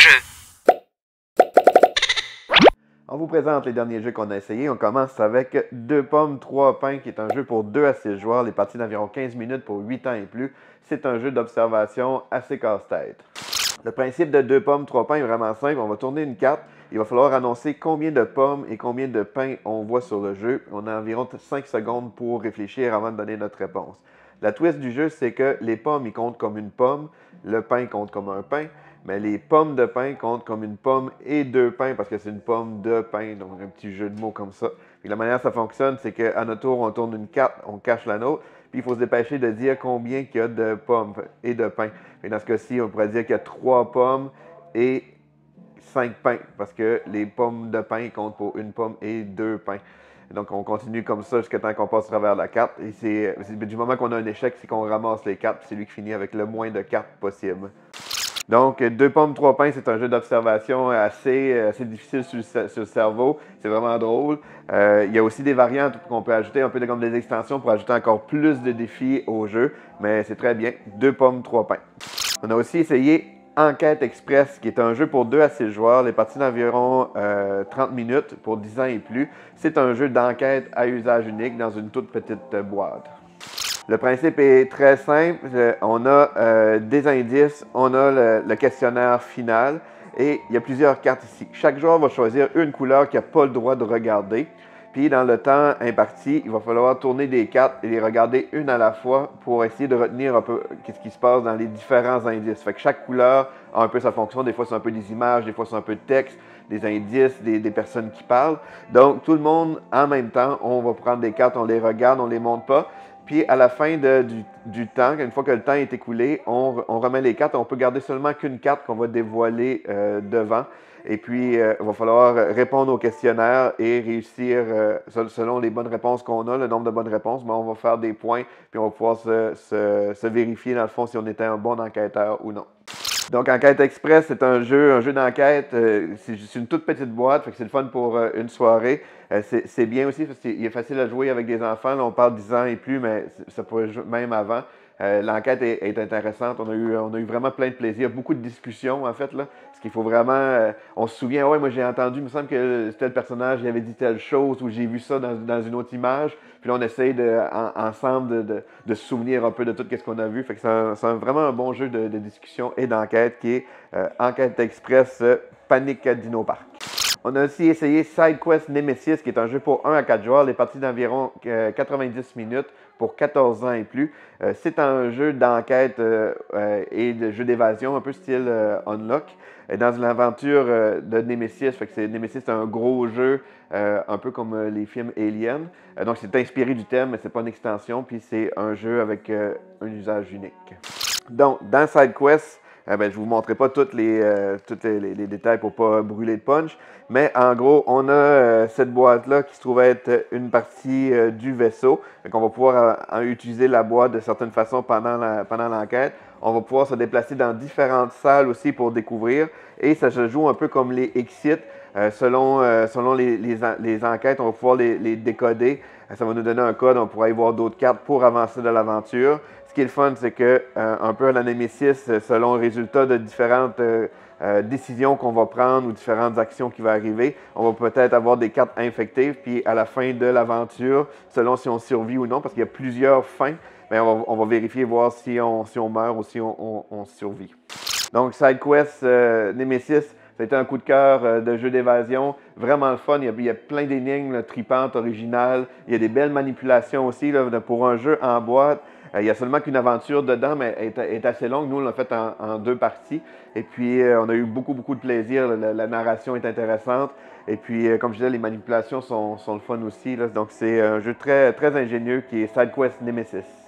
jeu. On vous présente les derniers jeux qu'on a essayés. On commence avec 2 pommes, 3 pains, qui est un jeu pour 2 à 6 joueurs. Les parties d'environ 15 minutes pour 8 ans et plus. C'est un jeu d'observation assez casse-tête. Le principe de 2 pommes, 3 pains est vraiment simple. On va tourner une carte. Il va falloir annoncer combien de pommes et combien de pains on voit sur le jeu. On a environ 5 secondes pour réfléchir avant de donner notre réponse. La twist du jeu, c'est que les pommes, ils comptent comme une pomme. Le pain compte comme un pain. Mais les pommes de pain comptent comme une pomme et 2 pains parce que c'est une pomme de pain, donc un petit jeu de mots comme ça. Puis la manière dont ça fonctionne, c'est qu'à notre tour, on tourne une carte, on cache la nôtre, puis il faut se dépêcher de dire combien il y a de pommes et de pain. Et dans ce cas-ci, on pourrait dire qu'il y a 3 pommes et 5 pains, parce que les pommes de pain comptent pour une pomme et 2 pains. Donc, on continue comme ça jusqu'à temps qu'on passe à travers la carte. Et c'est du moment qu'on a un échec, c'est qu'on ramasse les cartes, c'est lui qui finit avec le moins de cartes possible. Donc, 2 pommes, 3 pains, c'est un jeu d'observation assez difficile sur le cerveau. C'est vraiment drôle. Il y a aussi des variantes qu'on peut ajouter, un peu comme des extensions pour ajouter encore plus de défis au jeu. Mais c'est très bien. 2 pommes, 3 pains. On a aussi essayé Enquête Express, qui est un jeu pour 2 à 6 joueurs. Les parties d'environ 30 minutes pour 10 ans et plus. C'est un jeu d'enquête à usage unique dans une toute petite boîte. Le principe est très simple. On a des indices, on a le questionnaire final et il y a plusieurs cartes ici. Chaque joueur va choisir une couleur qu'il n'a pas le droit de regarder. Puis dans le temps imparti, il va falloir tourner des cartes et les regarder une à la fois pour essayer de retenir un peu ce qui se passe dans les différents indices. Fait que chaque couleur a un peu sa fonction. Des fois, c'est un peu des images, des fois, c'est un peu de texte, des indices, des personnes qui parlent. Donc, tout le monde, en même temps, on va prendre des cartes, on les regarde, on ne les montre pas. Puis à la fin du temps, une fois que le temps est écoulé, on remet les cartes. On peut garder seulement qu'une carte qu'on va dévoiler devant. Et puis, il va falloir répondre au questionnaire et réussir selon les bonnes réponses qu'on a, le nombre de bonnes réponses. Mais on va faire des points, puis on va pouvoir se vérifier dans le fond si on était un bon enquêteur ou non. Donc, Enquête Express, c'est un jeu d'enquête. C'est une toute petite boîte, fait que c'est le fun pour une soirée. C'est bien aussi parce qu'il est facile à jouer avec des enfants. Là, on parle 10 ans et plus, mais ça pourrait jouer même avant. L'enquête est intéressante. On a eu vraiment plein de plaisir. Beaucoup de discussions, en fait, là. Parce qu'il faut vraiment... on se souvient, ouais, moi j'ai entendu, il me semble que tel personnage il avait dit telle chose ou j'ai vu ça dans une autre image. Puis là, on essaye ensemble de se souvenir un peu de tout ce qu'on a vu. Fait que c'est vraiment un bon jeu de discussion et d'enquête qui est Enquête Express Panic Dino Park. On a aussi essayé SideQuest Nemesis, qui est un jeu pour 1 à 4 joueurs, les parties d'environ 90 minutes pour 14 ans et plus. C'est un jeu d'enquête et de jeu d'évasion, un peu style Unlock, dans une aventure de Nemesis. Fait que Nemesis, c'est un gros jeu, un peu comme les films Alien. Donc, c'est inspiré du thème, mais c'est pas une extension, puis c'est un jeu avec un usage unique. Donc, dans SideQuest, je ne vous montrerai pas tous les détails pour ne pas brûler de punch, mais en gros, on a cette boîte-là qui se trouve être une partie du vaisseau. Donc, on va pouvoir utiliser la boîte de certaines façons pendant l'enquête. On va pouvoir se déplacer dans différentes salles aussi pour découvrir. Et ça se joue un peu comme les exits. Selon les enquêtes, on va pouvoir les décoder. Ça va nous donner un code, on pourra y voir d'autres cartes pour avancer dans l'aventure. Ce qui est le fun, c'est que, un peu à la Nemesis, selon le résultat de différentes décisions qu'on va prendre ou différentes actions qui vont arriver, on va peut-être avoir des cartes infectées, puis à la fin de l'aventure, selon si on survit ou non, parce qu'il y a plusieurs fins, mais on va vérifier, voir si on meurt ou si on survit. Donc, SideQuest Nemesis, ça a été un coup de cœur de jeu d'évasion, vraiment le fun. Il y a plein d'énigmes tripantes, originales. Il y a des belles manipulations aussi là, pour un jeu en boîte. Il n'y a seulement qu'une aventure dedans, mais elle est assez longue. Nous, on l'a fait en 2 parties. Et puis, on a eu beaucoup de plaisir. La narration est intéressante. Et puis, comme je disais, les manipulations sont le fun aussi. Là. Donc, c'est un jeu très ingénieux qui est SideQuest Nemesis.